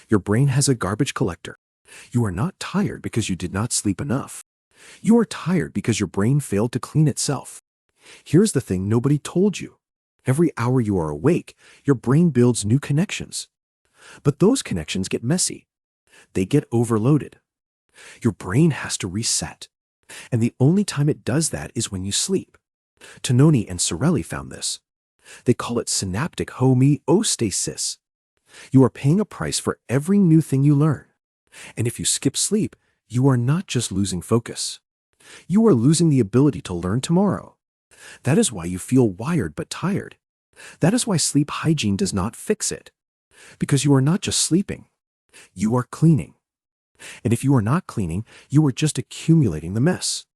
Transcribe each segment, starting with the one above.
Your brain has a garbage collector. You are not tired because you did not sleep enough. You are tired because your brain failed to clean itself. Here's the thing nobody told you. Every hour you are awake, your brain builds new connections. But those connections get messy. They get overloaded. Your brain has to reset. And the only time it does that is when you sleep. Tononi and Sorelli found this. They call it synaptic homeostasis. You are paying a price for every new thing you learn. And if you skip sleep, you are not just losing focus. You are losing the ability to learn tomorrow. That is why you feel wired but tired. That is why sleep hygiene does not fix it. Because you are not just sleeping. You are cleaning. And if you are not cleaning, you are just accumulating the mess.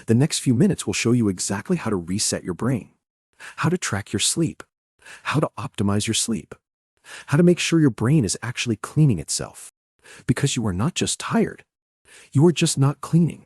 The next few minutes will show you exactly how to reset your brain, how to track your sleep, how to optimize your sleep, how to make sure your brain is actually cleaning itself. Because you are not just tired, you are just not cleaning.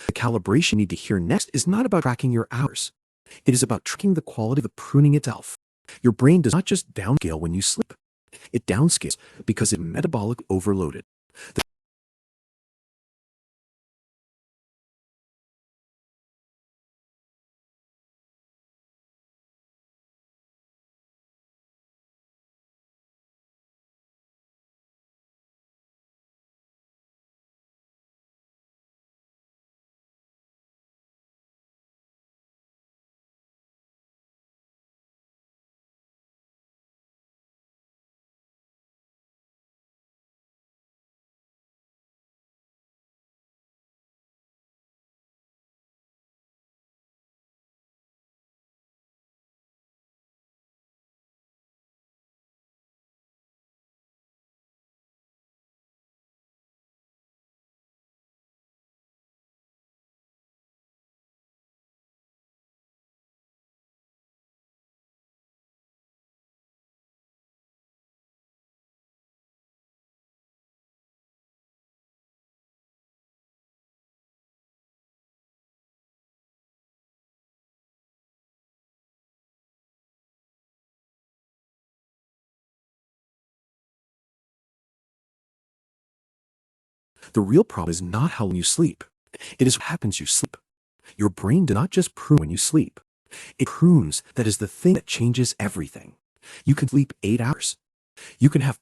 The calibration you need to hear next is not about tracking your hours. It is about tracking the quality of the pruning itself. Your brain does not just downscale when you sleep. It downscales because it's metabolically overloaded. The real problem is not how long you sleep. It is what happens when you sleep. Your brain does not just prune when you sleep. It prunes. That is the thing that changes everything. You can sleep 8 hours. You can have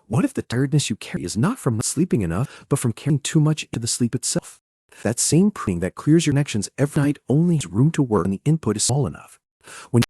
What if the tiredness you carry is not from not sleeping enough, but from carrying too much into the sleep itself? That same pruning that clears your connections every night only has room to work when the input is small enough. When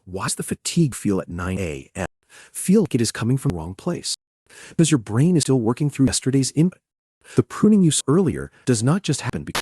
why does the fatigue feel at 9 a.m. feel like it is coming from the wrong place? Because your brain is still working through yesterday's input. The pruning you saw earlier does not just happen because